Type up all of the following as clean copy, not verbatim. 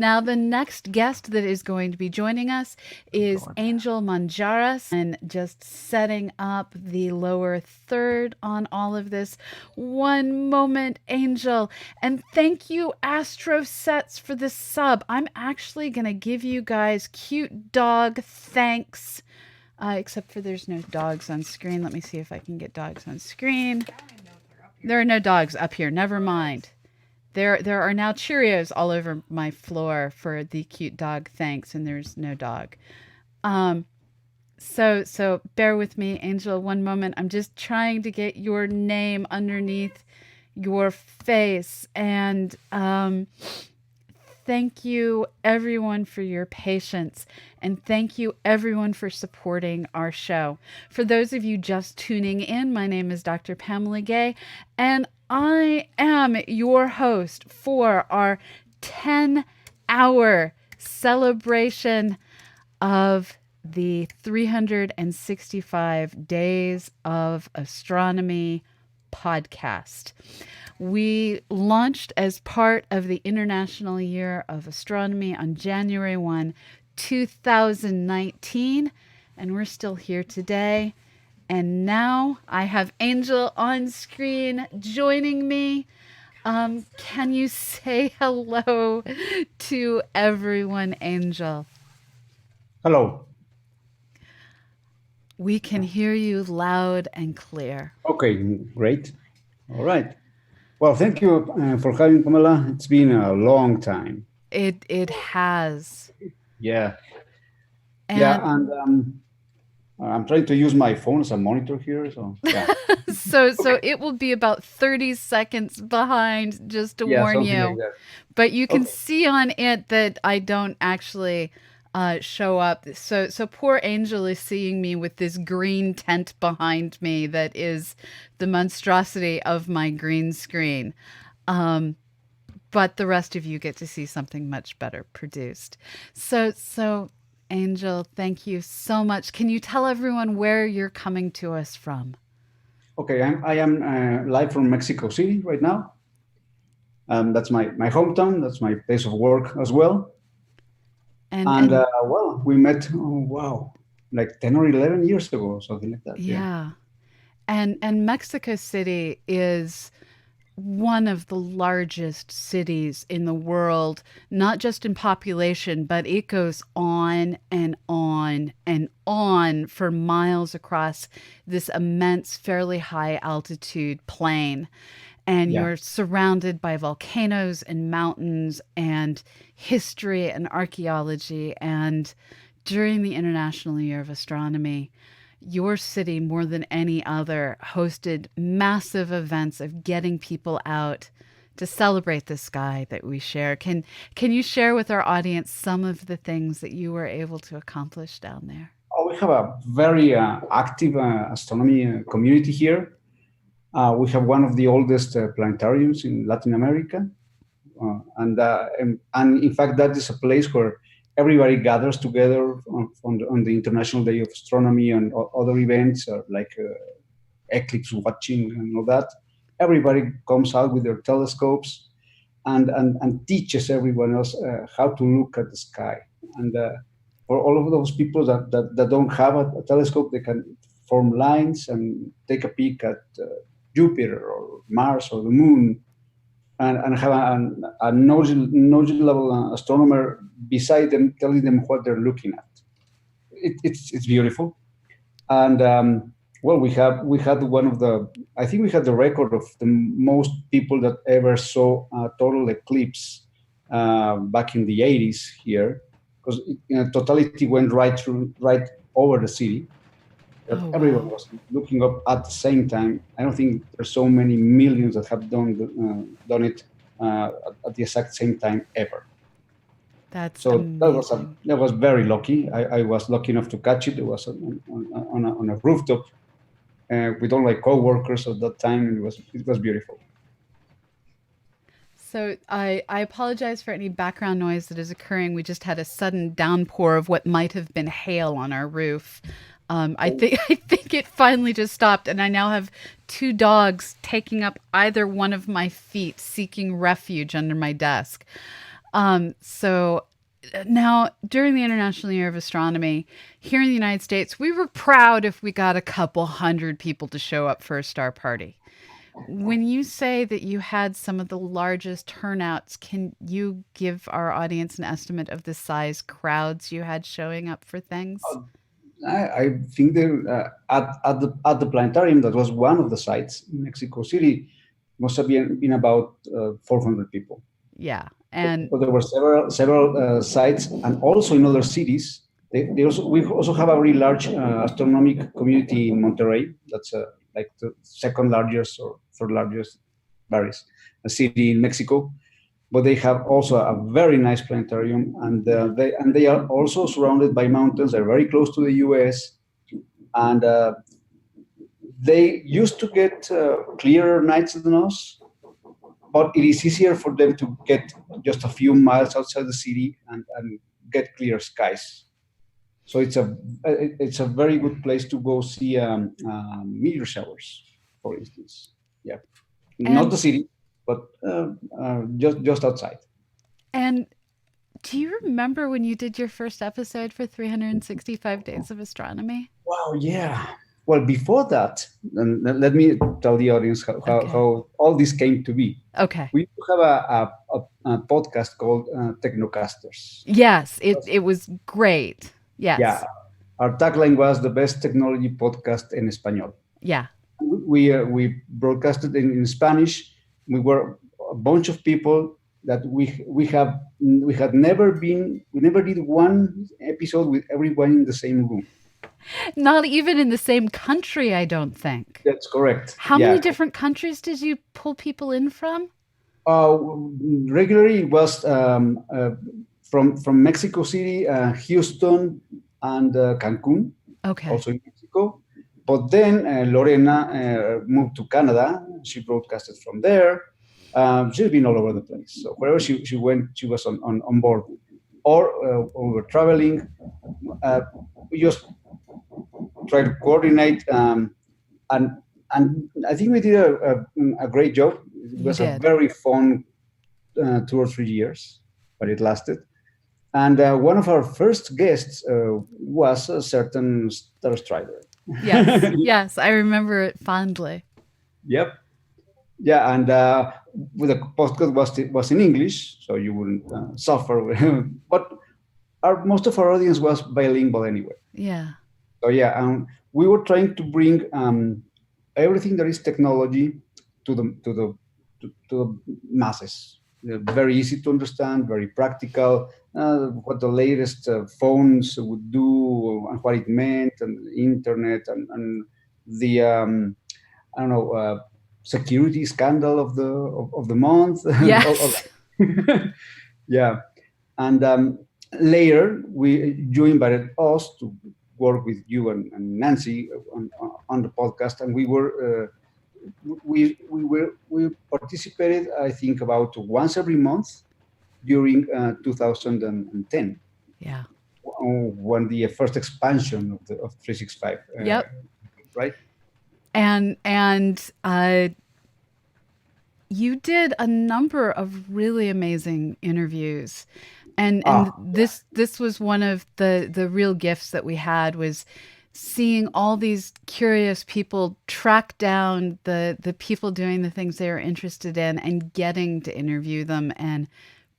Now, the next guest that is going to be joining us is God. Angel Monjarás, and just setting up the lower third on all of this. One moment, Angel. And thank you, Astro Sets, for this sub. I'm actually going to give you guys cute dog thanks. Except for there's no dogs on screen. Let me see if I can get dogs on screen. There are no dogs up here. Never mind. There are now Cheerios all over my floor for the cute dog thanks, and there's no dog. Um, so bear with me, Angel, one moment. I'm just trying to get your name underneath your face. And thank you everyone for your patience, and thank you everyone for supporting our show. For those of you just tuning in, my name is Dr. Pamela Gay, and I am your host for our 10-hour celebration of the 365 Days of Astronomy podcast. We launched as part of the International Year of Astronomy on January 1, 2019, and we're still here today. And now I have Angel on screen joining me. Can you say hello to everyone, Angel? Hello. We can hear you loud and clear. Okay, great. All right. Well, thank you for having Pamela. It's been a long time. It has. Yeah, yeah, And and I'm trying to use my phone as a monitor here. So yeah, so okay, it will be about 30 seconds behind, just to yeah, warn something like you. that. But you can Okay, see on it that I don't actually show up. So poor Angel is seeing me with this green tent behind me that is the monstrosity of my green screen. Um, but the rest of you get to see something much better produced. So Angel, thank you so much. Can you tell everyone where you're coming to us from? okay. I am live from Mexico City right now. That's my hometown. That's my place of work as well. And And well, we met. Oh, wow, like 10 or 11 years ago, something like that. Yeah. yeah. And Mexico City is one of the largest cities in the world, not just in population, but it goes on and on and on for miles across this immense, fairly high altitude plain. And Yeah. you're surrounded by volcanoes and mountains and history and archaeology. And during the International Year of Astronomy, your city, more than any other, hosted massive events of getting people out to celebrate the sky that we share. Can you share with our audience some of the things that you were able to accomplish down there? Oh, we have a very active astronomy community here. We have one of the oldest planetariums in Latin America. And in fact, that is a place where everybody gathers together on the International Day of Astronomy and other events like eclipse watching and all that. Everybody comes out with their telescopes and teaches everyone else how to look at the sky. And for all of those people that don't have a telescope, they can form lines and take a peek at Jupiter or Mars or the moon and have a knowledgeable astronomer beside them telling them what they're looking at. It's beautiful. And well, we had one of the, I think we had the record of the most people that ever saw a total eclipse back in the 80s here, because totality went right over the city. That Oh, everyone wow. was looking up at the same time. I don't think there's so many millions that have done it at the exact same time ever. That's So amazing. that was very lucky. I was lucky enough to catch it. It was on a rooftop with all my coworkers at that time, and it was beautiful. So I apologize for any background noise that is occurring. We just had a sudden downpour of what might have been hail on our roof. I think I think it finally just stopped, and I now have two dogs taking up either one of my feet, seeking refuge under my desk. So now, during the International Year of Astronomy, here in the United States, we were proud if we got a couple hundred people to show up for a star party. When you say that you had some of the largest turnouts, can you give our audience an estimate of the size crowds you had showing up for things? I think that at the planetarium, that was one of the sites in Mexico City, must have been about 400 people. Yeah. And But there were several sites, and also in other cities. We also have a very large astronomic community in Monterrey. That's like the second largest or third largest, varies, a city in Mexico. But they have also a very nice planetarium, and yeah. they are also surrounded by mountains. They're very close to the U.S. and they used to get clearer nights than us, but it is easier for them to get just a few miles outside the city and get clear skies. So it's a very good place to go see meteor showers, for instance. Yeah, not And the city, but just outside. and do you remember when you did your first episode for 365 Days of Astronomy? Wow, yeah. Well, before that, and let me tell the audience Okay. how all this came to be. Okay. We used to have a podcast called Technocasters. Yes, it was great. Yeah, Yes. our tagline was the best technology podcast en español. Yeah. We broadcasted in Spanish. We were a bunch of people that we never did one episode with everyone in the same room. Not even in the same country, I don't think. That's correct. How many Yeah. different countries did you pull people in from? Uh, Regularly, it was from Mexico City, Houston, and Cancun, Okay. also in Mexico. But then Lorena moved to Canada. She broadcasted from there. She's been all over the place. So wherever she went, she was on board. Or when we were traveling, uh, we just try to coordinate. And I think we did a great job. It You was a did. very fun 2 or 3 years, but it lasted. And one of our first guests was a certain Star Strider. Yes. Yes, I remember it fondly. Yep. Yeah, and with the podcast was in English, so you wouldn't suffer. But most of our audience was bilingual anyway. Yeah. So yeah, we were trying to bring everything that is technology to the masses. Very easy to understand, very practical. What the latest phones would do, and what it meant, and the internet, and the I don't know, security scandal of the month. Yes. Yeah, and later you invited us to work with you and Nancy on the podcast, and we participated, I think, about once every month during 2010, Yeah. when the first expansion of 365, Yep. right? And you did a number of really amazing interviews. And Ah, this was one of the real gifts that we had, was seeing all these curious people track down the people doing the things they were interested in and getting to interview them and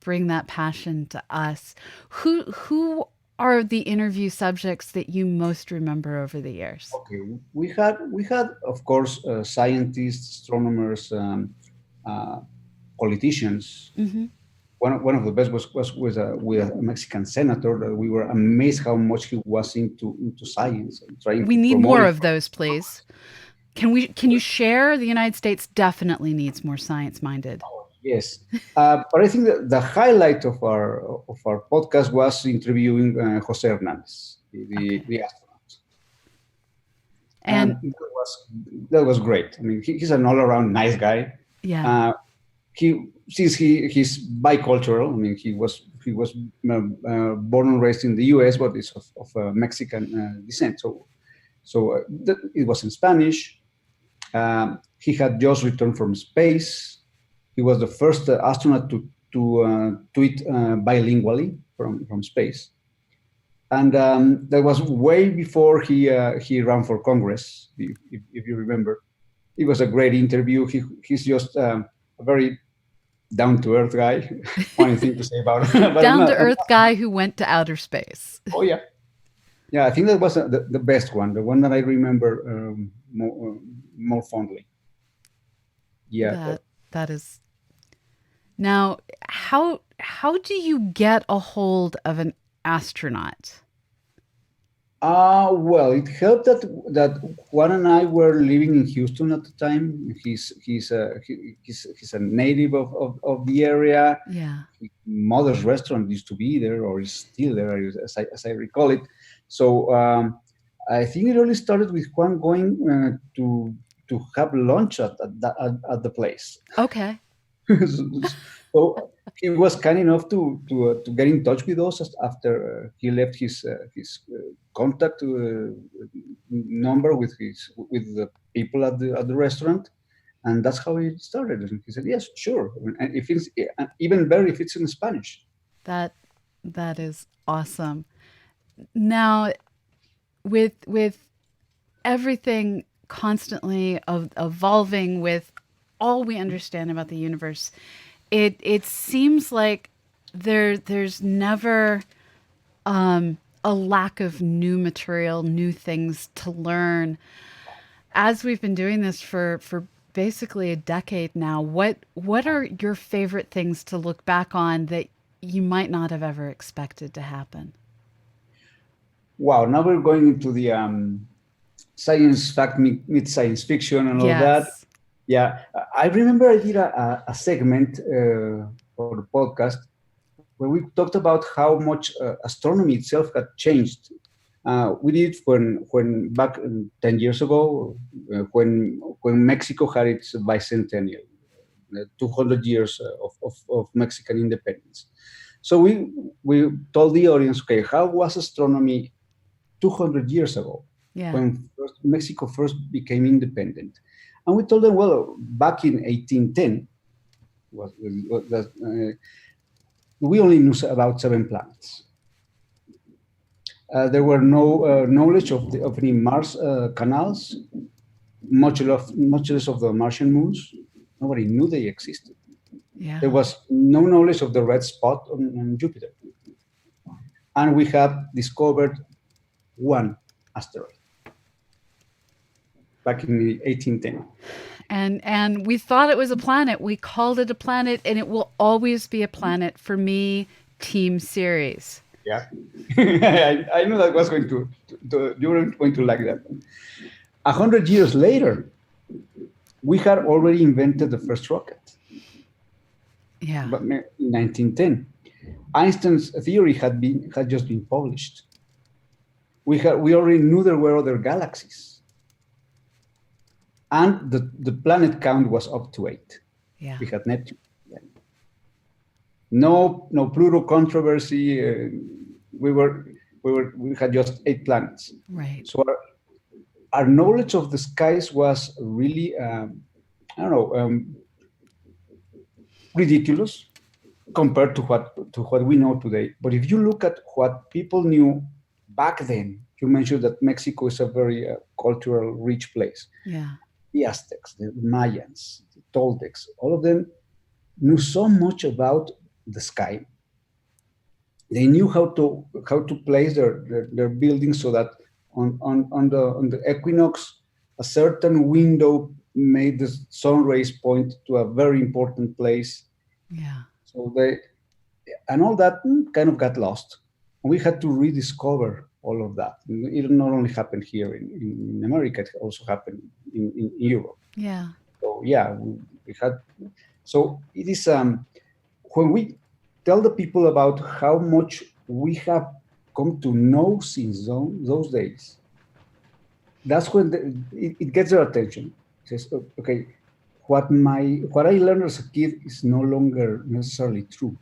bring that passion to us. Who are the interview subjects that you most remember over the years? okay. We had of course scientists, astronomers, uh, politicians. Hmm. One of the best was with a Mexican senator that we were amazed how much he was into science and trying We to need promote more it. of those, please. Can you share? The United States definitely needs more science minded. Yes, but I think that the highlight of our podcast was interviewing Jose Hernandez, Okay. the astronaut, And and that was great. I mean, he's an all around nice guy. yeah, Uh, he's bicultural. I mean, he was born and raised in the U.S., but is of Mexican descent. So it was in Spanish. He had just returned from space. He was the first astronaut tweet bilingually from space. And that was way before he ran for Congress, if you remember. It was a great interview. He's just a very down to earth guy. Funny thing to say about him, but Down to not, earth guy who went to outer space. oh yeah, yeah. I think that was the best one, the one that I remember more fondly. Yeah. That is now how do you get a hold of an astronaut? Well, it helped that Juan and I were living in Houston at the time. He's a native of the area. Yeah. His mother's restaurant used to be there, or is still there, as I recall it. So I think it only started with Juan going to have lunch at the place. Okay. So he was kind enough to get in touch with us after he left his contact number with the people at the restaurant, and that's how it started. And he said, "Yes, sure." And if it's even better if it's in Spanish. That that is awesome. Now with everything constantly evolving with all we understand about the universe, it seems like there's never a lack of new material, new things to learn. As we've been doing this for basically a decade now, what are your favorite things to look back on that you might not have ever expected to happen? Wow! Now we're going into the science fact meet science fiction and all that. Yes. Yeah, I remember I did a segment for the podcast where we talked about how much astronomy itself had changed. We did when back 10 years ago, when Mexico had its bicentennial, 200 years of Mexican independence. So we told the audience, okay, how was astronomy 200 years ago Yeah. when Mexico first became independent? And we told them, well, back in 1810, we only knew about 7 planets. There were no knowledge of any Mars canals, much less of the Martian moons. Nobody knew they existed. Yeah. There was no knowledge of the red spot on Jupiter. And we have discovered one asteroid back in 1810. And we thought it was a planet. We called it a planet, and it will always be a planet for me. Team Ceres. Yeah, I knew that was you were going to like that. 100 years later, we had already invented the first rocket. Yeah. But in 1910, Einstein's theory had just been published. We already knew there were other galaxies, and the planet count was up to 8. Yeah. We had Neptune. No Pluto controversy. We had just 8 planets. Right. So our knowledge of the skies was really ridiculous compared to what we know today. But if you look at what people knew back then, you mentioned that Mexico is a very cultural rich place. Yeah. The Aztecs, the Mayans, the Toltecs, all of them knew so much about the sky. They knew how to place their buildings so that on the equinox, a certain window made the sun rays point to a very important place. Yeah. So and all that kind of got lost. And we had to rediscover all of that. It not only happened here in America, it also happened in Europe. Yeah. So yeah, we had. So it is when we tell the people about how much we have come to know since those days. That's when it gets their attention. It says, okay, what I learned as a kid is no longer necessarily true,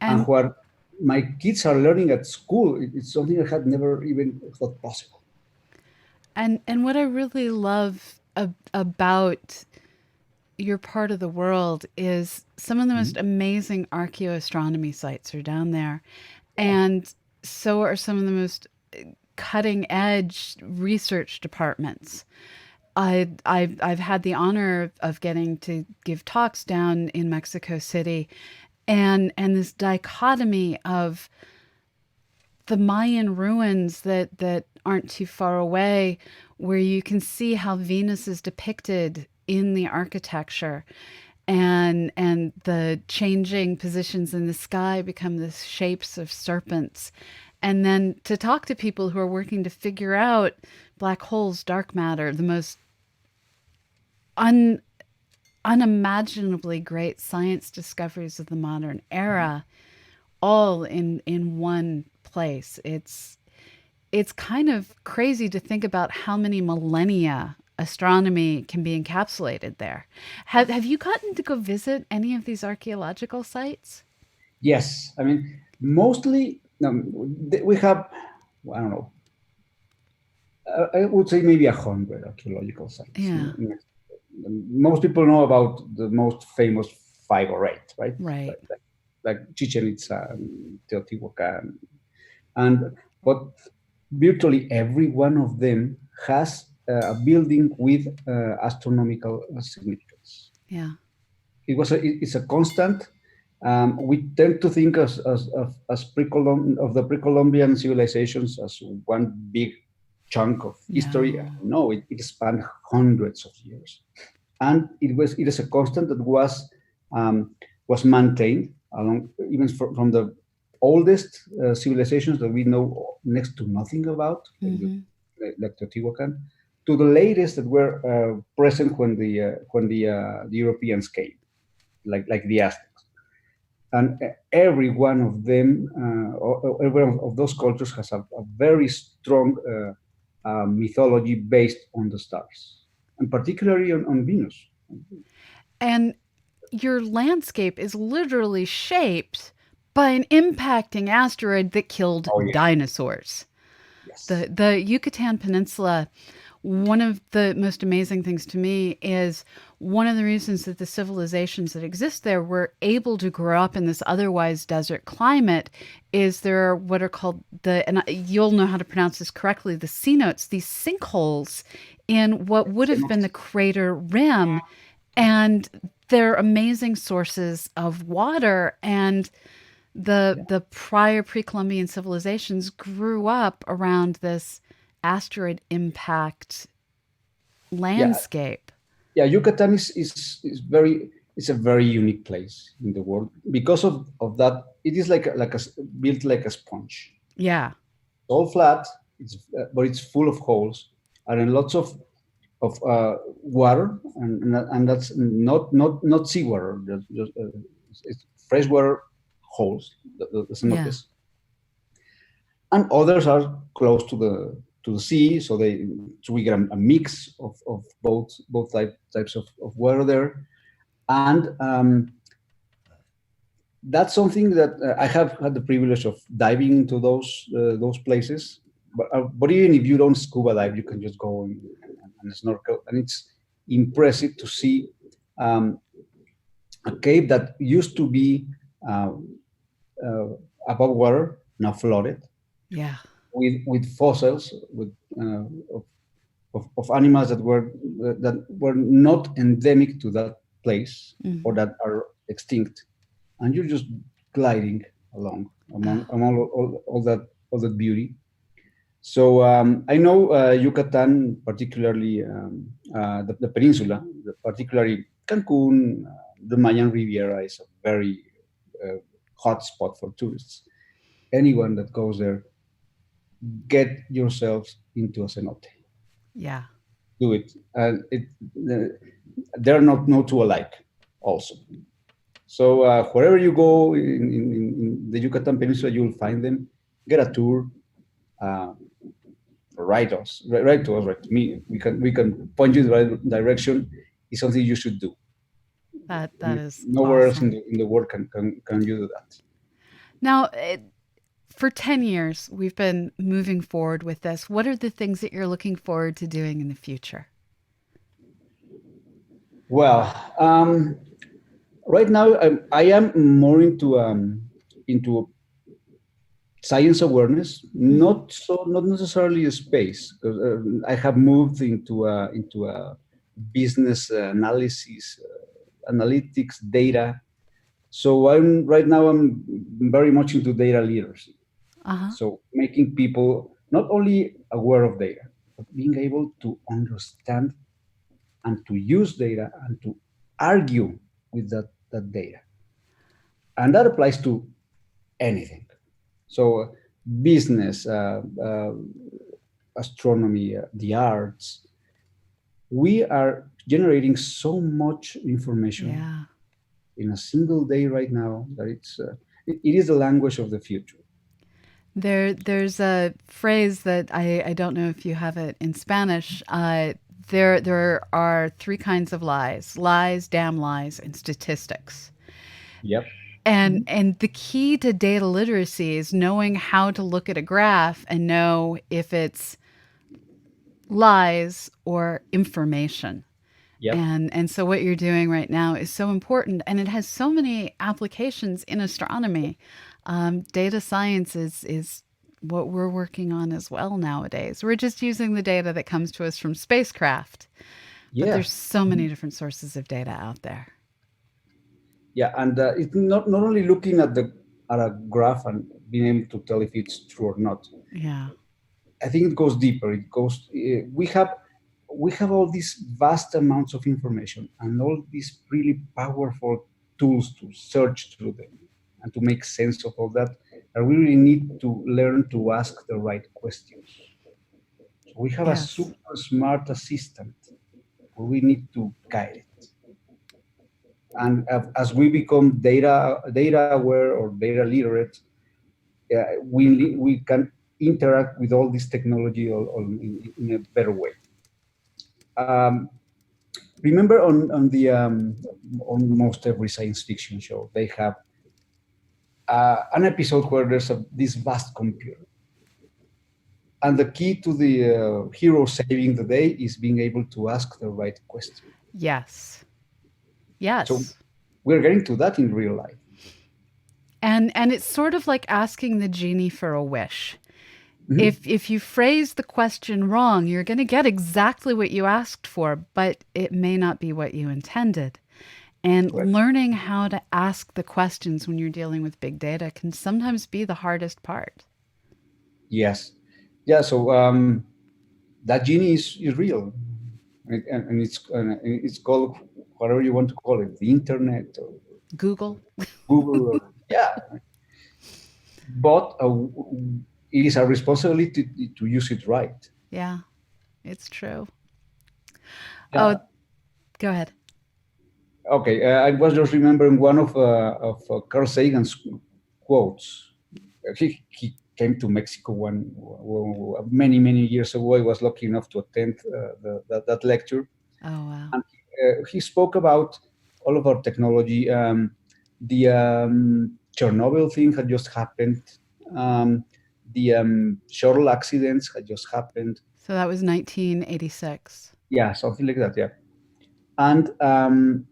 and what my kids are learning at school, it's something I had never even thought possible. And what I really love about your part of the world is some of the most amazing archaeoastronomy sites are down there. And so are some of the most cutting edge research departments. I've had the honor of getting to give talks down in Mexico City, and this dichotomy of the Mayan ruins that aren't too far away, where you can see how Venus is depicted in the architecture, and the changing positions in the sky become the shapes of serpents. And then to talk to people who are working to figure out black holes, dark matter, the most un, unimaginably great science discoveries of the modern era, all in one place. It's kind of crazy to think about how many millennia astronomy can be encapsulated there. Have you gotten to go visit any of these archaeological sites? Yes, I mean, mostly we have, I don't know, I would say maybe 100 archaeological sites. Yeah, Most people know about the most famous five or eight, right? right. Like Chichen Itza, and Teotihuacan, and but virtually every one of them has a building with astronomical significance. Yeah, It's a constant. We tend to think as of the pre-Columbian civilizations as one big chunk of history. no. No, it spanned hundreds of years, and it is a constant that was maintained along even from the oldest civilizations that we know next to nothing about, Hmm. like Teotihuacan, to the latest that were present when the Europeans came, like the Aztecs. And every one of them, every one of those cultures has a very strong mythology based on the stars, and particularly on Venus. And your landscape is literally shaped by an impacting asteroid that killed Oh yeah, dinosaurs. yes. The Yucatan Peninsula, one of the most amazing things to me is one of the reasons that the civilizations that exist there were able to grow up in this otherwise desert climate is there are what are called you'll know how to pronounce this correctly, the cenotes, these sinkholes in what would have been the crater rim, and they're amazing sources of water. And the prior pre-Columbian civilizations grew up around this asteroid impact Yeah, landscape. yeah. Yucatan is very it's a very unique place in the world because of that. It is built like a sponge. Yeah. All flat. But it's full of holes and then lots of water, and that's not seawater. It's freshwater holes, the Yeah. cenotes, and others are close to the sea, so we get a mix of both types of water there, and that's something that I have had the privilege of diving into those places. But even if you don't scuba dive, you can just go and snorkel, and it's impressive to see um, a cave that used to be uh, uh, above water, now flooded, Yeah. with fossils uh, of, of animals that were not endemic to that place or Hmm. that are extinct, and you're just gliding along among Oh, among all that beauty. So I know Yucatan, particularly the peninsula, particularly Cancun, the Mayan Riviera is a very uh, hot spot for tourists. Anyone that goes there, get yourselves into a cenote. yeah. Do it, and they're not no two alike. Also, so wherever you go in the Yucatan Peninsula, you'll find them. Get a tour. Uh, write to us, write to me. We can point you in the right direction. It's something you should do. That is Nowhere else in awesome. the world can you do that. Now, for 10 years, we've been moving forward with this. What are the things that you're looking forward to doing in the future? Well, right now I am more into science awareness, Hmm. not necessarily space, because I have moved into a business analysis, analytics, data. So I'm very much into data literacy. Uh-huh. So making people not only aware of data, but being able to understand and to use data and to argue with that data. And that applies to anything. So business, astronomy, the arts, we are generating so much information Yeah. in a single day right now that it is the language of the future. There's a phrase that I don't know if you have it in Spanish. There are three kinds of lies: lies, damn lies, and statistics. Yep. And the key to data literacy is knowing how to look at a graph and know if it's lies or information. Yep. And so what you're doing right now is so important, and it has so many applications in astronomy. Data science is what we're working on as well nowadays. We're just using the data that comes to us from spacecraft, but Yeah. there's so many different sources of data out there. Yeah. And it's not only looking at a graph and being able to tell if it's true or not. Yeah. I think it goes deeper. It goes. We have all these vast amounts of information and all these really powerful tools to search through them and to make sense of all that. And we really need to learn to ask the right questions. So we have a Yes. super smart assistant who we need to guide it. And as we become data aware or data literate, we can interact with all this technology in a better way. Um, Remember on almost every science fiction show they have an episode where there's this vast computer, and the key to the hero saving the day is being able to ask the right question. Yes. So Yes. we're getting to that in real life. And it's sort of like asking the genie for a wish. Mhm. If you phrase the question wrong, you're going to get exactly what you asked for, but it may not be what you intended. And Correct. learning how to ask the questions when you're dealing with big data can sometimes be the hardest part. Yes. Yeah. So that genie is real, and it's called whatever you want to call it, the internet or Google? Google. Or, yeah, but it is our responsibility to use it right. Yeah, it's true. Oh, Yeah. go ahead. Okay. I was just remembering one of Carl Sagan's quotes. He came to Mexico many years ago. I was lucky enough to attend that lecture, Oh, wow. and he spoke about all of our technology. The Chernobyl thing had just happened. Um, the shuttle accidents had just happened. So that was 1986. Yeah, something like that. Yeah, and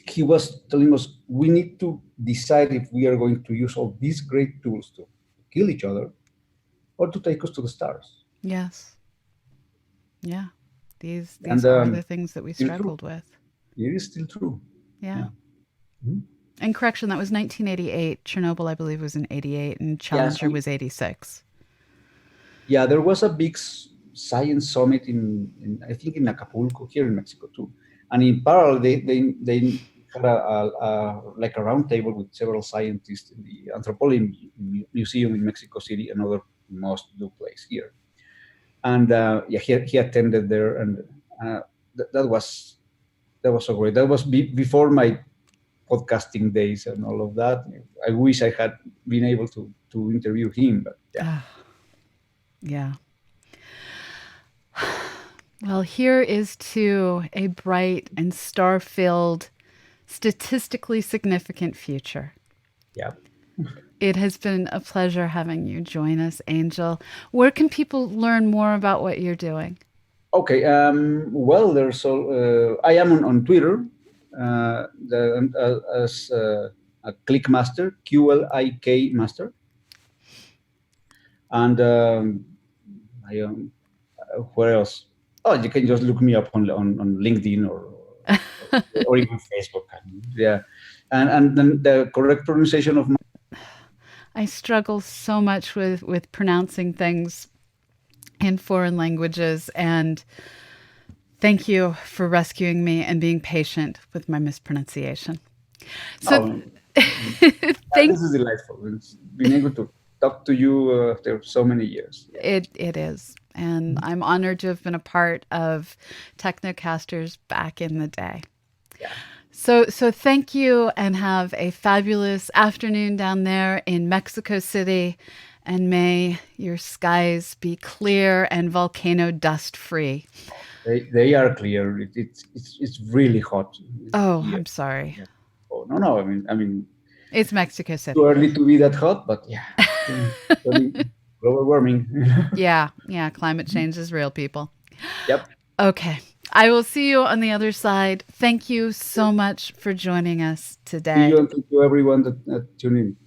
he was telling us we need to decide if we are going to use all these great tools to kill each other or to take us to the stars. Yes. Yeah. These And are the things that we still true. struggled with. It is still true. Yeah. Yeah. Mhm. And correction, that was 1988. Chernobyl, I believe, was in 88, and Yeah. Challenger was 86. Yeah, there was a big science summit in I think in Acapulco here in Mexico too, and in parallel they had like a round table with several scientists in the Anthropology Museum in Mexico City, another must do place here, and yeah, he attended there, and uh, that was so great. That was before my podcasting days and all of that. I wish I had been able to interview him, but yeah, Ah, yeah. Well, here is to a bright and star filled, statistically significant future. yeah. It has been a pleasure having you join us, Angel. Where can people learn more about what you're doing? Okay. Well, I am on Twitter as a click master, QLIK master, and I where else? Oh, you can just look me up on LinkedIn or even Facebook. Yeah, and then the correct pronunciation of my I struggle so much with pronouncing things in foreign languages, and thank you for rescuing me and being patient with my mispronunciation. So, oh, thank this is delightful. It's being able to talk to you after so many years. Yeah. it is, and I'm honored to have been a part of Technocasters back in the day. Yeah. So thank you, and have a fabulous afternoon down there in Mexico City, and may your skies be clear and volcano dust free. They are clear. It's really hot Oh, here. I'm sorry. Yeah. Oh no. I mean, It's Mexico too City. early to be that hot, but yeah. Global global warming. Yeah, climate change is real, people. Yep. Okay. I will see you on the other side. Thank you so much for joining us See today. you and thank you everyone that tune in.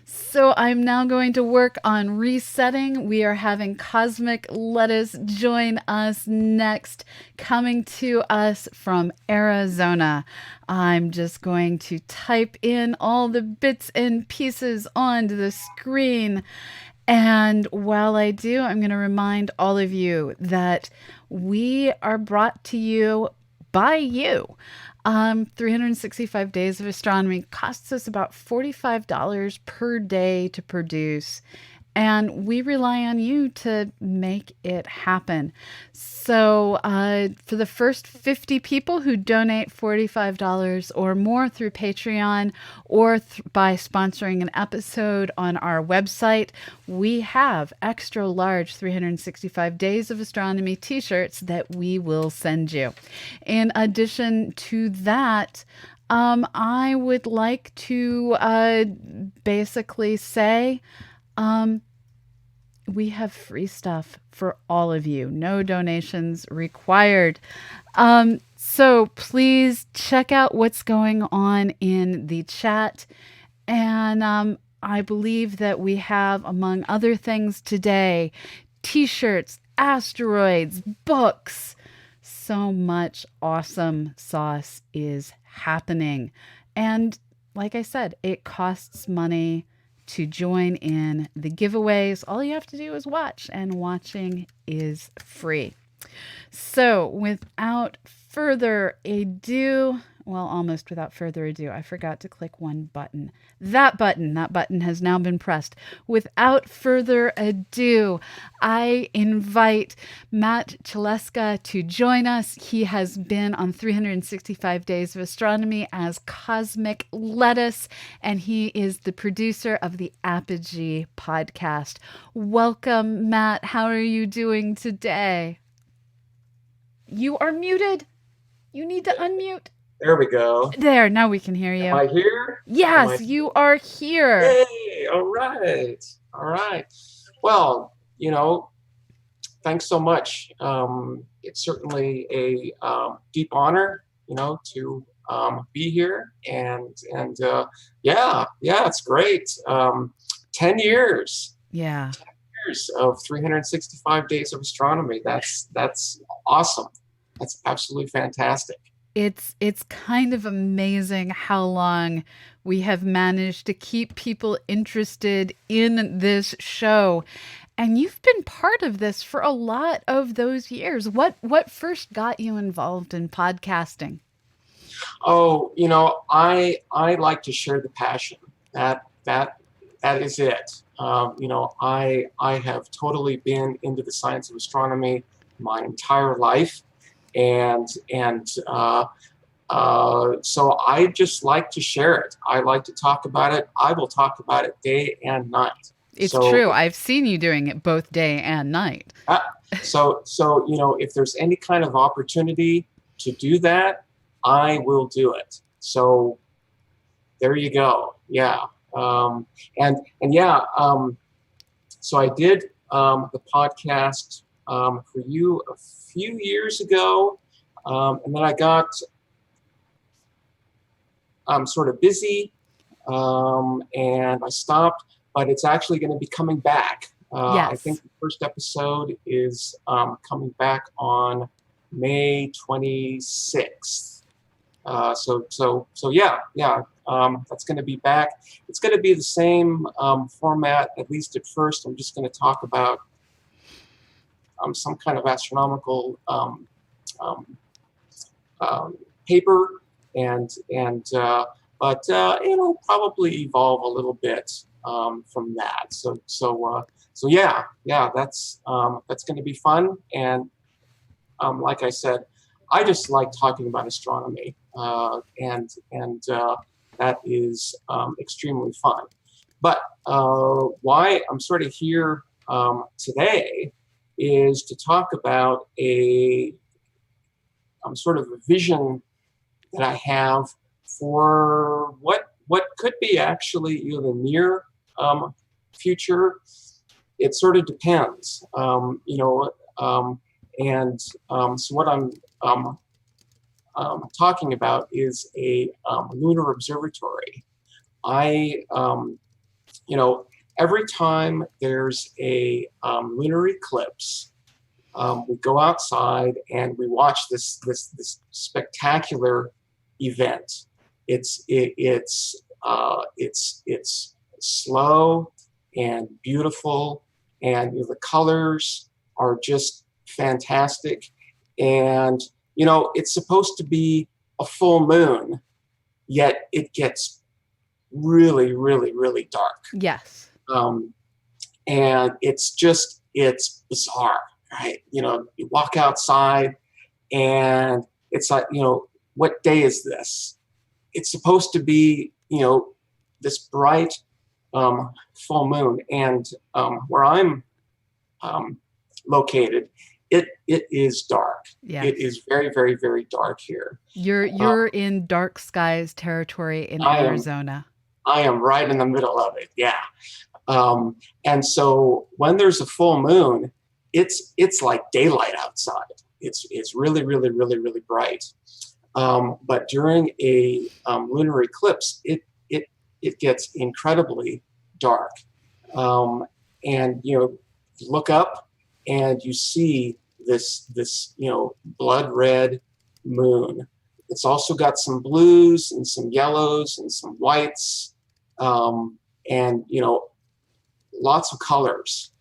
So I'm now going to work on resetting. We are having Cosmic Lettuce join us next, coming to us from Arizona. I'm just going to type in all the bits and pieces onto the screen. And while I do, I'm going to remind all of you that we are brought to you by you. 365 Days of Astronomy costs us about $45 per day to produce. And we rely on you to make it happen. So, for the first 50 people who donate $45 or more through Patreon or by sponsoring an episode on our website, we have extra large 365 Days of Astronomy t shirts that we will send you. In addition to that, I would like to basically say, we have free stuff for all of you. No donations required. So please check out what's going on in the chat. And I believe that we have, among other things today, t shirts, asteroids, books. So much awesome sauce is happening. And like I said, it costs money to join in the giveaways. All you have to do is watch, and watching is free. So, without further ado, well, almost without further ado, I forgot to click one button. That button has now been pressed. Without further ado, I invite Matt Cheselka to join us. He has been on 365 Days of Astronomy as Cosmic Lettuce, and he is the producer of the Apogee podcast. Welcome, Matt. How are you doing today? You are muted. You need to unmute. There we go. There, now we can hear you. Am I here? Yes, you are here. Yay! All right. All right. Well, thanks so much. It's certainly a deep honor, to be here, and yeah, it's great. 10 years. Yeah. 10 years of 365 Days of Astronomy. That's awesome. That's absolutely fantastic. It's kind of amazing how long we have managed to keep people interested in this show. And you've been part of this for a lot of those years. What first got you involved in podcasting? Oh, I like to share the passion. That is it. I have totally been into the science of astronomy my entire life, and so I just like to share it. I like to talk about it. I will talk about it day and night. It's true. I've seen you doing it both day and night. So if there's any kind of opportunity to do that, I will do it. So there you go. Yeah. So I did the podcast for you a few years ago, and then I got sort of busy, and I stopped. But it's actually going to be coming back. I Yes. think the first episode is coming back on May 26th. So yeah. That's going to be back. It's going to be the same format, at least at first. I'm just going to talk about some kind of astronomical paper, but it'll probably evolve a little bit from that. So yeah, that's going to be fun. And like I said, I just like talking about astronomy, and that is extremely fun. But why I'm sort of here today is to talk about a sort of a vision that I have for what could be actually the near future. It sort of depends, so what I'm talking about is a lunar observatory. Every time there's a lunar eclipse, we go outside and we watch this spectacular event. It's slow and beautiful, and the colors are just fantastic. And it's supposed to be a full moon, yet it gets really, really, really dark. Yes. And it's bizarre, right? You walk outside and it's like, what day is this? It's supposed to be, this bright full moon. And where I'm located, it is dark. Yes. It is very, very, very dark here. You're in dark skies territory in Arizona. I am right in the middle of it. Yeah. And so when there's a full moon, it's like daylight outside. It's really, really, really, really bright. But during a lunar eclipse, it gets incredibly dark. And you look up and you see this blood red moon. It's also got some blues and some yellows and some whites, and lots of colors.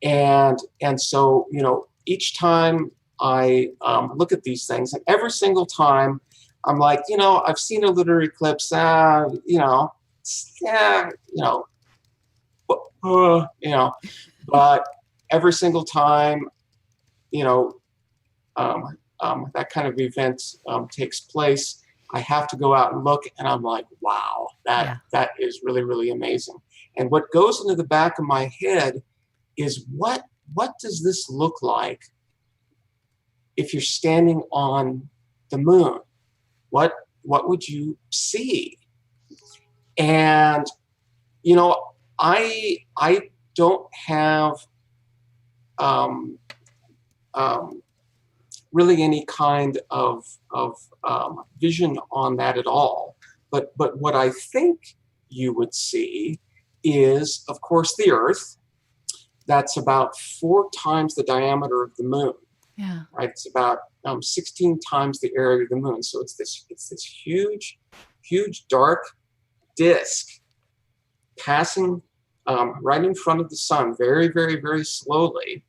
And so each time I look at these things, and every single time I'm like, I've seen a lunar eclipse, but every single time, that kind of event takes place, I have to go out and look, and I'm like, wow, that is really, really amazing. And what goes into the back of my head is what does this look like if you're standing on the moon? What would you see? And I don't have really any kind of vision on that at all. But what I think you would see is, of course, the Earth. That's about 4 times the diameter of the moon. Yeah. Right. It's about 16 times the area of the moon. So it's this huge dark disk passing right in front of the sun, very, very, very slowly.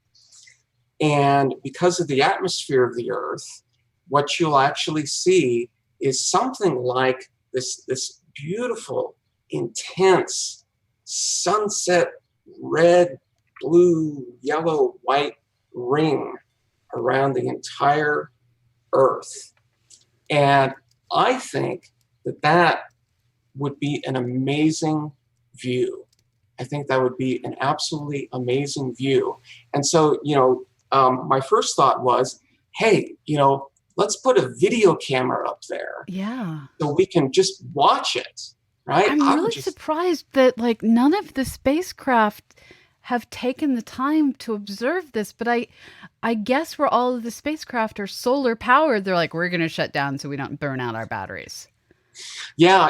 And because of the atmosphere of the Earth, what you'll actually see is something like this beautiful, intense sunset red, blue, yellow, white ring around the entire Earth. And I think that would be an amazing view. I think that would be an absolutely amazing view. And so, my first thought was, hey, let's put a video camera up there. Yeah. So we can just watch it, right? I'm really surprised that none of the spacecraft have taken the time to observe this, but I guess where all of the spacecraft are solar powered, they're like, we're going to shut down so we don't burn out our batteries. Yeah,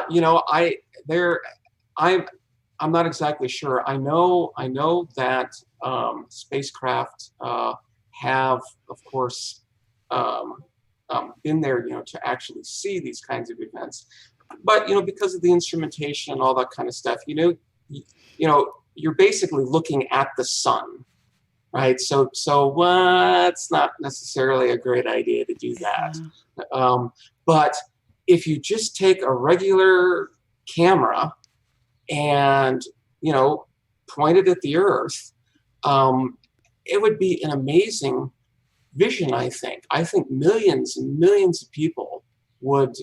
I'm not exactly sure. I know that spacecraft have, of course, been there, to actually see these kinds of events. But because of the instrumentation and all that kind of stuff, you're basically looking at the sun, right? So it's not necessarily a great idea to do that. But if you just take a regular camera and point it at the Earth, it would be an amazing vision. I think millions and millions of people would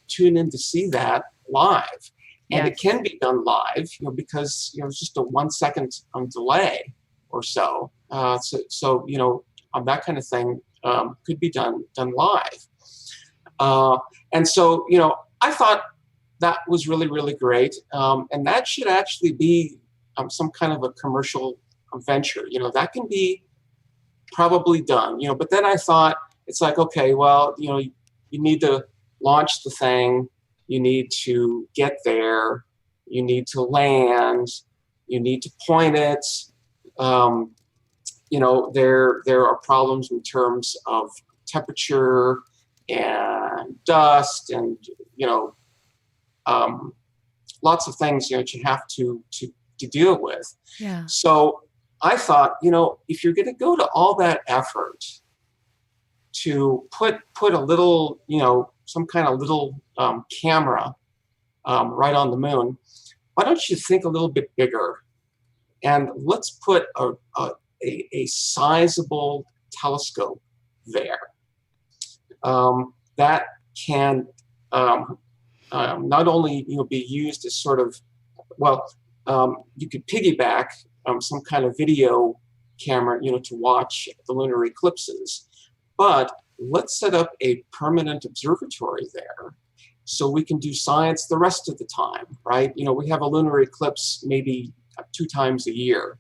tune in to see that live. And it can be done live, because it's just a 1 second delay or so. So that kind of thing could be done live. And so I thought that was really, really great, and that should actually be some kind of a commercial venture. That can be probably done. But then I thought, it's like, okay, well, you need to launch the thing. You need to get there, you need to land, you need to point it. There are problems in terms of temperature and dust and, lots of things, you have to deal with. Yeah. So I thought, if you're going to go to all that effort to put a little, some kind of little camera right on the moon, why don't you think a little bit bigger? And let's put a sizable telescope there that can not only be used as sort of, you could piggyback some kind of video camera, to watch the lunar eclipses, but let's set up a permanent observatory there so we can do science the rest of the time, right? We have a lunar eclipse maybe 2 times a year,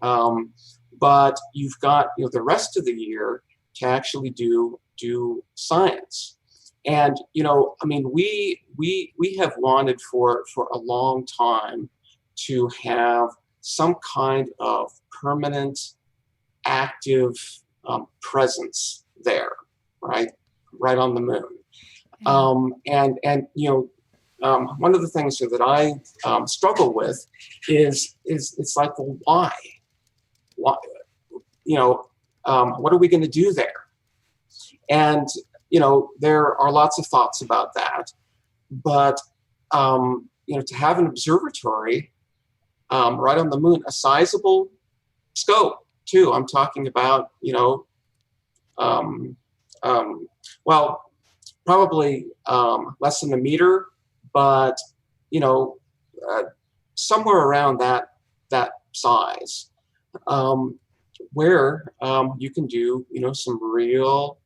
but you've got the rest of the year to actually do science. And we have wanted for a long time to have some kind of permanent, active presence there, right on the moon. One of the things that I struggle with is it's like, well, why? What are we going to do there? And there are lots of thoughts about that, but to have an observatory right on the moon, a sizable scope too. I'm talking about probably less than a meter, but somewhere around that size, where you can do some real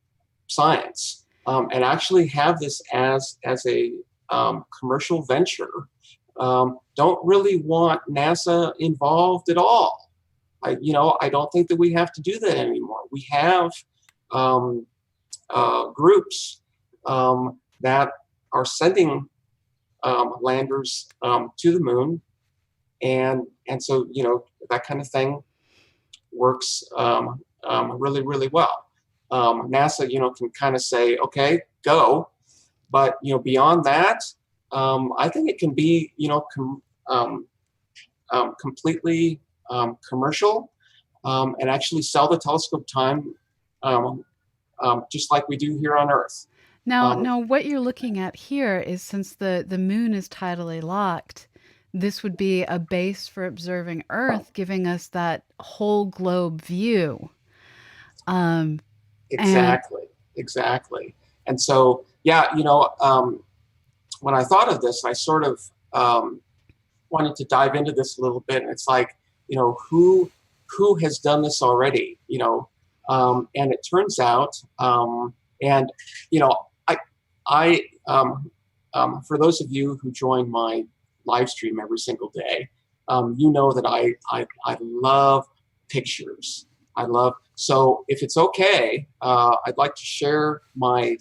science, and actually have this as a commercial venture. Don't really want NASA involved at all. I don't think that we have to do that anymore. We have groups that are sending landers to the moon, and so that kind of thing works really, really well. NASA can kind of say, okay, go, but beyond that, I think it can be completely commercial, and actually sell the telescope time just like we do here on Earth. Now, what you're looking at here is, since the moon is tidally locked, this would be a base for observing Earth, giving us that whole globe view. Exactly. And so, when I thought of this, I sort of wanted to dive into this a little bit. And it's like, who has done this already? And it turns out, I for those of you who join my live stream every single day, you know that I love pictures. So if it's okay, I'd like to share my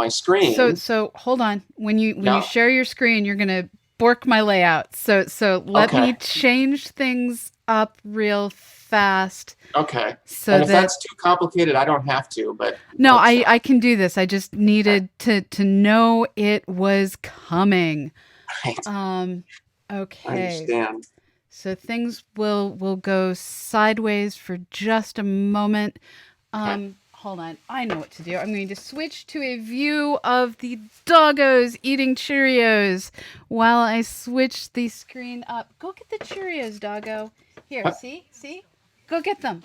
screen. So hold on. When you Yeah. share your screen, you're gonna bork my layout. So let Okay. me change things up real fast Okay. so And if that that's too complicated, I don't have to. But no, but I can do this. I just needed to know it was coming. right. Um I okay. understand. So things will go sideways for just a moment. Okay. Hold on. I know what to do. I'm going to switch to a view of the doggos eating Cheerios while I switch the screen up. Go get the Cheerios, doggo. Here, see? See? Go get them.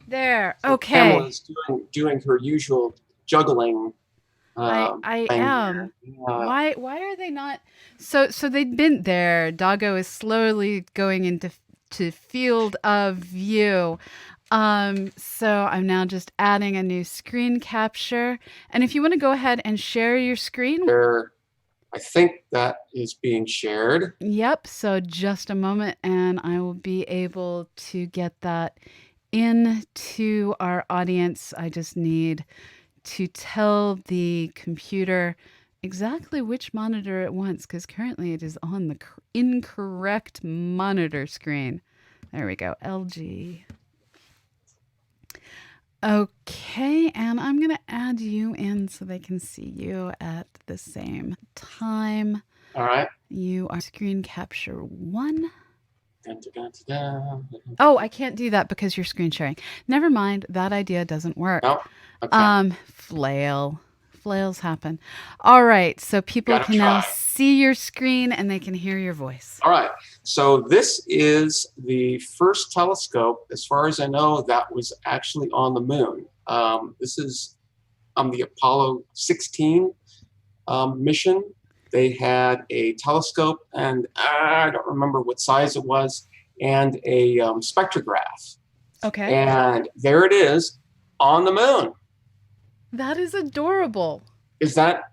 There. So Okay. Pamela's doing her usual juggling I thing am. here. Why are they not so they've been there. Doggo is slowly going into to field of view. So I'm now just adding a new screen capture. And if you want to go ahead and share your screen. There, I think that is being shared. Yep, so just a moment and I will be able to get that into our audience. I just need to tell the computer exactly which monitor it wants because currently it is on the incorrect monitor screen. There we go, LG. Okay, and I'm going to add you in so they can see you at the same time. All right. You are screen capture 1. Dun, dun, dun, dun. Oh, I can't do that because you're screen sharing. Never mind, that idea doesn't work. No. Okay. Flails happen. All right, so people Gotta can now try. see your screen and they can hear your voice. All right. So this is the first telescope, as far as I know, that was actually on the moon. This is the Apollo 16 mission. They had a telescope, and I don't remember what size it was, and a spectrograph. Okay. And there it is on the moon. That is adorable. Is that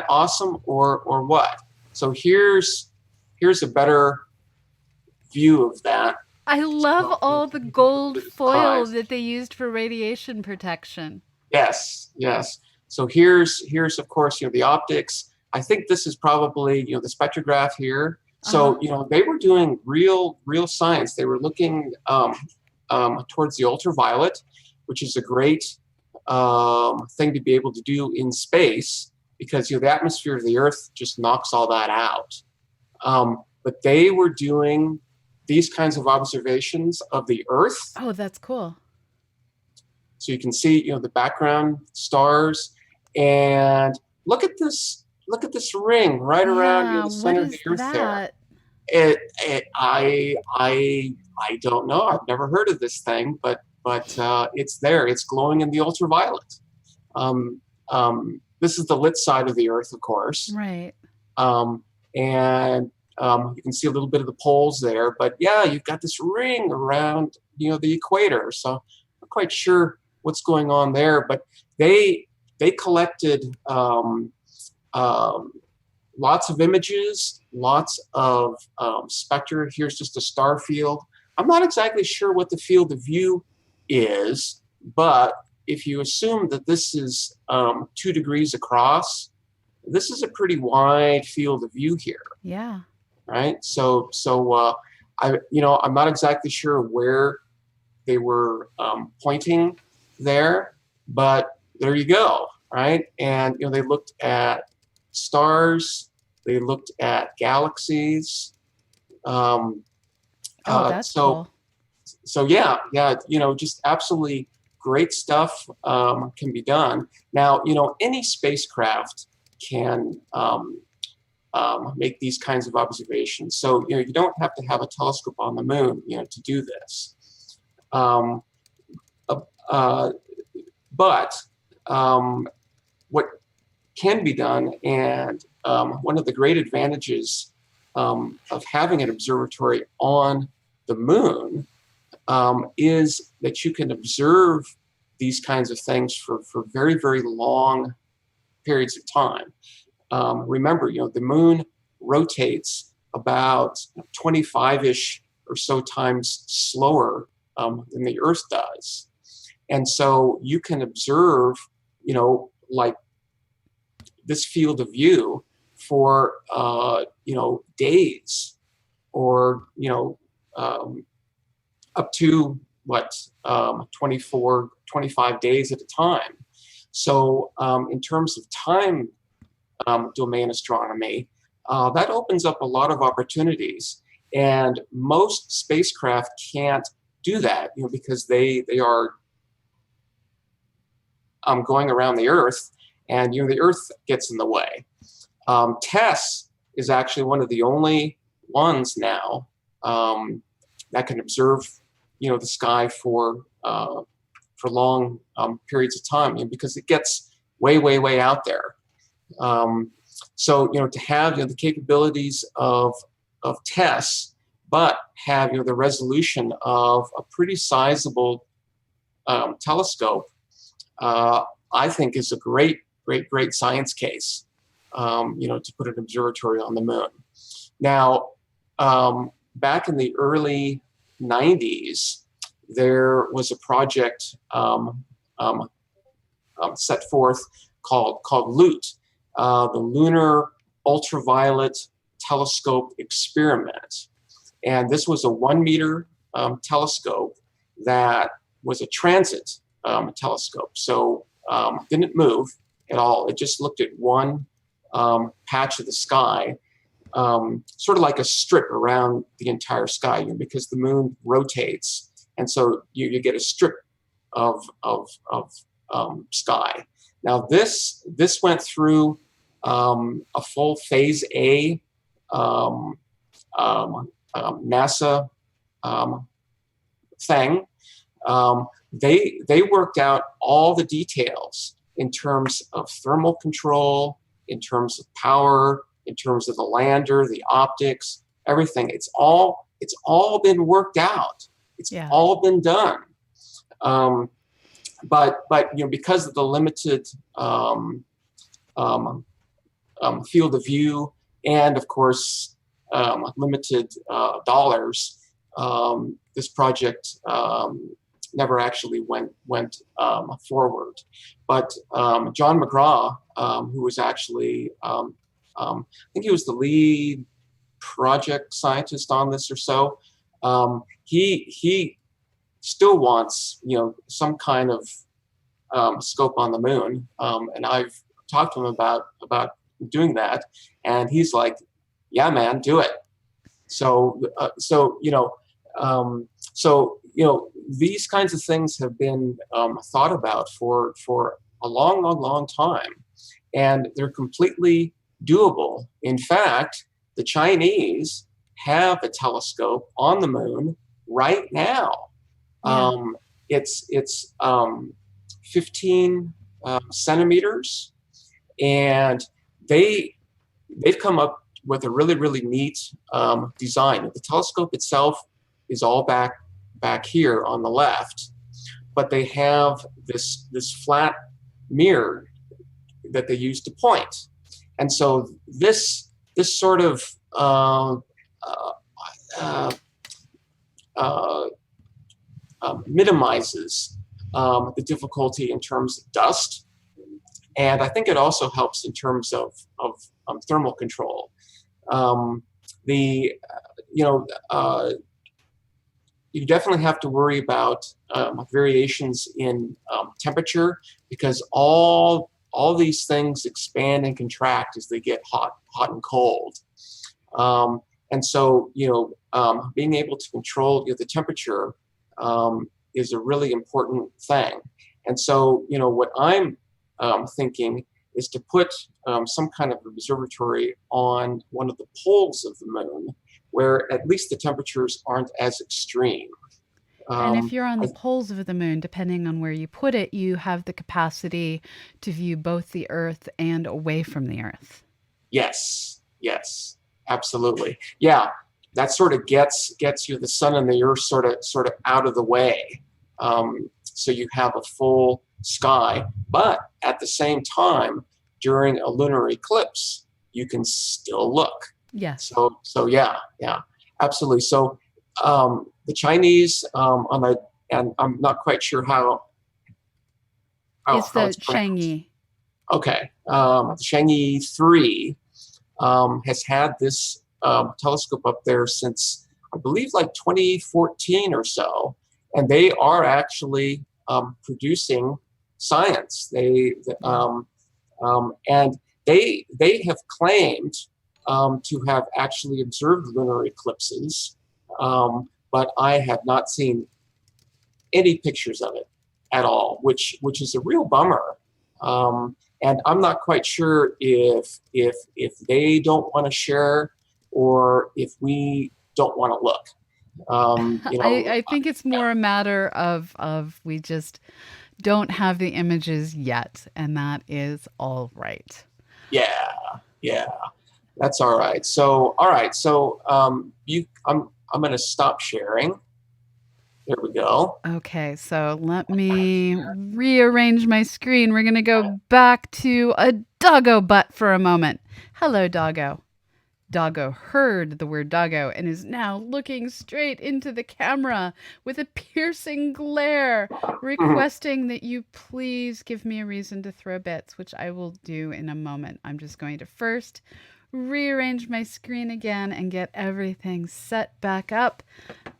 awesome or what? So here's a better view of that. I love So, all the gold foil size. that they used for radiation protection. Yes, yes. So here's of course the optics. I think this is probably the spectrograph here. So they were doing real science. They were looking towards the ultraviolet, which is a great thing to be able to do in space because the atmosphere of the Earth just knocks all that out. But they were doing these kinds of observations of the Earth. Oh, that's cool. So you can see the background stars, and look at this ring right around the center of the Earth that? there. I don't know. I've never heard of this thing, but it's there. It's glowing in the ultraviolet. This is the lit side of the Earth, of course. Right. And you can see a little bit of the poles there, but yeah, you've got this ring around the equator. So I'm not quite sure what's going on there, but they collected lots of images, lots of spectra. Here's just a star field. I'm not exactly sure what the field of view is, but if you assume that this is 2 degrees across, this is a pretty wide field of view here. Yeah. Right. So I'm not exactly sure where they were pointing there, but there you go. Right. And they looked at stars. They looked at galaxies. That's cool. So yeah, just absolutely great stuff can be done. Now, any spacecraft can make these kinds of observations. So, you don't have to have a telescope on the moon, to do this. But what can be done, and one of the great advantages of having an observatory on the moon is that you can observe these kinds of things for very, very long periods of time. Remember, the moon rotates about 25-ish or so times slower than the Earth does. And so you can observe, like this field of view for, days or, up to 24, 25 days at a time. So in terms of time domain astronomy, that opens up a lot of opportunities. And most spacecraft can't do that, because they are going around the Earth, and the Earth gets in the way. TESS is actually one of the only ones now that can observe, the sky for long periods of time, because it gets way, way, way out there. So to have the capabilities of TESS, but have the resolution of a pretty sizable telescope, I think is a great, great, great science case. To put an observatory on the moon. Now, back in the early 90s, there was a project set forth called LUT, the Lunar Ultraviolet Telescope Experiment. And this was a 1 meter telescope that was a transit telescope. So didn't move at all. It just looked at one patch of the sky, sort of like a strip around the entire sky, because the moon rotates. And so you get a strip of sky. Now this went through a full phase A NASA thing. They worked out all the details in terms of thermal control, in terms of power, in terms of the lander, the optics, everything. It's all been worked out. It's all been done. But because of the limited field of view, and of course limited dollars, this project never actually went forward. But John McGraw, who was actually, I think he was the lead project scientist on this or so, he still wants some kind of scope on the moon, and I've talked to him about doing that, and he's like, yeah, man, do it. So these kinds of things have been thought about for a long, long, long time, and they're completely doable. In fact, the Chinese have a telescope on the moon right now. It's 15 centimeters, and they've come up with a really, really neat design. The telescope itself is all back here on the left, but they have this flat mirror that they use to point. And so this sort of minimizes the difficulty in terms of dust, and I think it also helps in terms of thermal control. You definitely have to worry about variations in temperature, because all these things expand and contract as they get hot and cold. And so, being able to control the temperature is a really important thing. And so, what I'm thinking is to put some kind of observatory on one of the poles of the moon, where at least the temperatures aren't as extreme. And if you're on the poles of the moon, depending on where you put it, you have the capacity to view both the Earth and away from the Earth. Yes, absolutely. Yeah, that sort of gets you the sun and the Earth sort of out of the way. So you have a full sky, but at the same time, during a lunar eclipse, you can still look. Yes. So yeah, absolutely. So The Chinese on the, and I'm not quite sure It's how the it's pronounced. Chang'e. Okay, the Chang'e 3 has had this telescope up there since I believe like 2014 or so, and they are actually producing science. And they have claimed to have actually observed lunar eclipses, but I have not seen any pictures of it at all, which is a real bummer. And I'm not quite sure if they don't want to share or if we don't want to look. I think it's more a matter of we just don't have the images yet, and that is all right. Yeah, yeah, that's all right. So all right, so I'm going to stop sharing. There we go. Okay, so let me rearrange my screen. We're going to go back to a doggo butt for a moment. Hello, doggo. Doggo heard the word doggo and is now looking straight into the camera with a piercing glare, requesting that you please give me a reason to throw bits, which I will do in a moment. I'm just going to first rearrange my screen again and get everything set back up.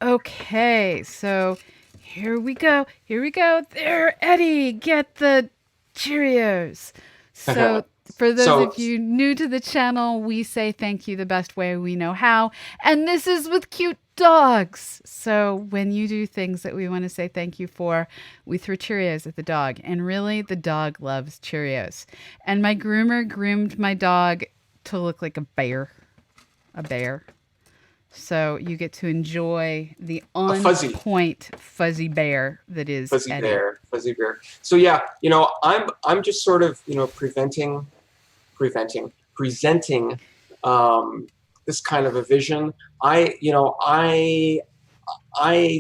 Okay, so here we go. Here we go. There, Eddie, get the Cheerios. So, for those So of you new to the channel, we say thank you the best way we know how. And this is with cute dogs. So, when you do things that we want to say thank you for, we throw Cheerios at the dog. And really, the dog loves Cheerios. And my groomer groomed my dog to look like a bear. A bear. So you get to enjoy the a on fuzzy point fuzzy bear that is fuzzy Eddie. fuzzy bear. So yeah, I'm just sort of presenting this kind of a vision. I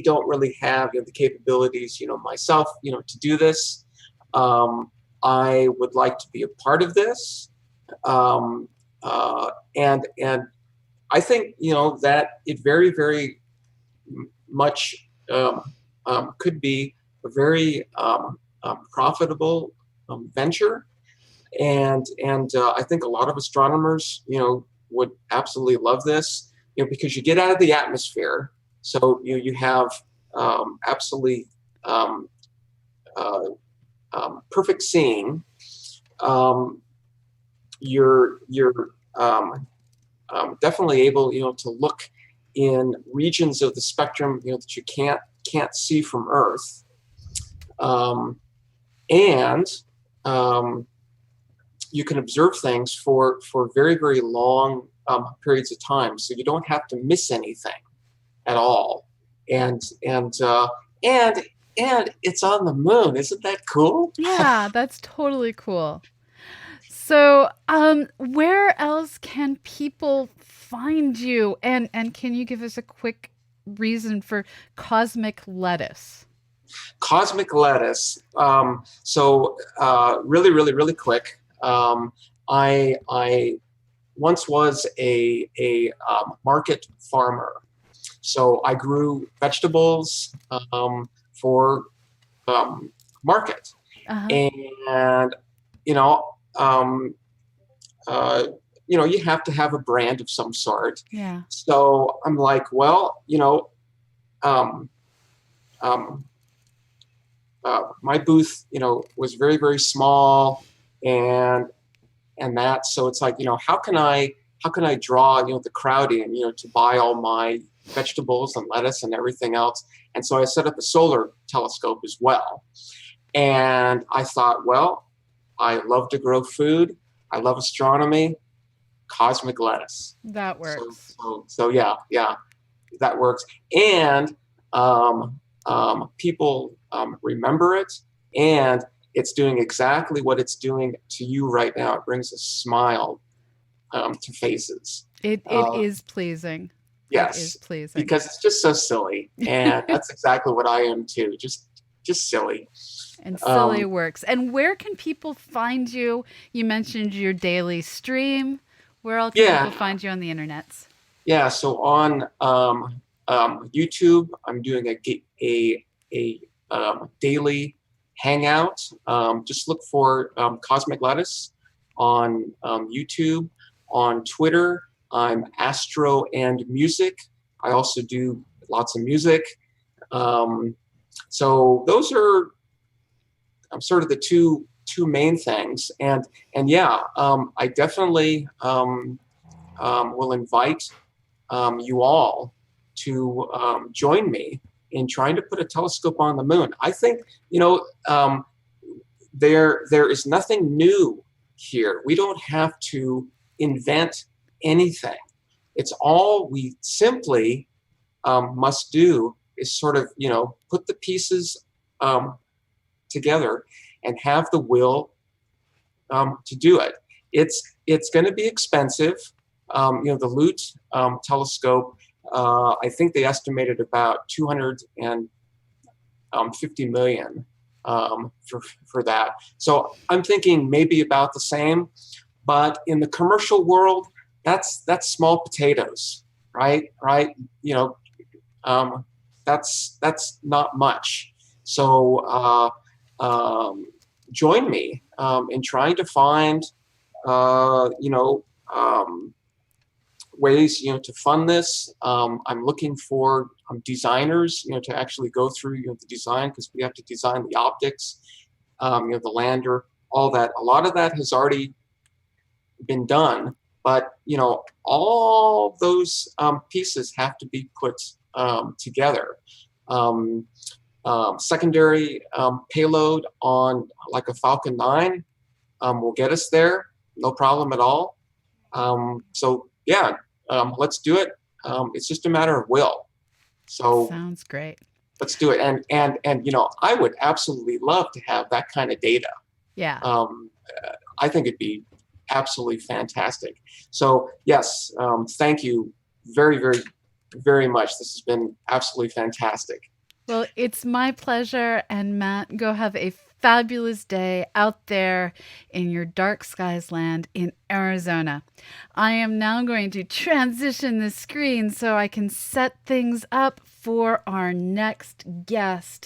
don't really have the capabilities myself to do this. I would like to be a part of this, and I think that it very very much could be a very profitable venture, and I think a lot of astronomers would absolutely love this because you get out of the atmosphere, so you have absolutely uh, perfect seeing. You're definitely able to look in regions of the spectrum that you can't see from Earth, and you can observe things for very very long periods of time, so you don't have to miss anything at all. And and it's on the moon. Isn't that cool? Yeah, that's totally cool. So, where else can people find you? And can you give us a quick reason for cosmic lettuce? Cosmic lettuce. So really, really, really quick. I once was a market farmer, so I grew vegetables for market, Uh-huh. and you know, um, you have to have a brand of some sort. Yeah. So I'm like, well, um, um, my booth, was very, very small, and that. So it's like, how can I draw, the crowd in, to buy all my vegetables and lettuce and everything else. And so I set up a solar telescope as well. And I thought, well, I love to grow food. I love astronomy. Cosmic lettuce. That So, works. so yeah, that works. And people remember it, and it's doing exactly what it's doing to you right now. It brings a smile to faces. It is pleasing. It is Yes, pleasing. because it's just so silly, and that's exactly what I am too. Just silly. And silly Um, works. And where can people find you? You mentioned your daily stream. Where else can yeah, people find you on the internets? yeah. So on YouTube. I'm doing a daily hangout. Just look for Cosmic Lettuce on YouTube. On Twitter, I'm Astro and Music. I also do lots of music. So those are sort of the two main things. And yeah, I definitely will invite you all to join me in trying to put a telescope on the moon. I think, there is nothing new here. We don't have to invent anything. It's all we simply must do is sort of, put the pieces together and have the will to do it. It's going to be expensive. The Lute telescope, I think they estimated about 250 million for that. So I'm thinking maybe about the same, but in the commercial world, that's small potatoes, right? That's not much. So join me in trying to find ways to fund this. I'm looking for designers to actually go through the design, because we have to design the optics, the lander, all that. A lot of that has already been done, but all those pieces have to be put together. Secondary payload on like a Falcon 9 will get us there, no problem at all. So yeah, let's do it. It's just a matter of will. So sounds great. Let's do it. And I would absolutely love to have that kind of data. Yeah. I think it'd be absolutely fantastic. So yes, thank you very, very, very much. This has been absolutely fantastic. Well, it's my pleasure. And Matt, go have a fabulous day out there in your dark skies land in Arizona. I am now going to transition the screen so I can set things up for our next guest.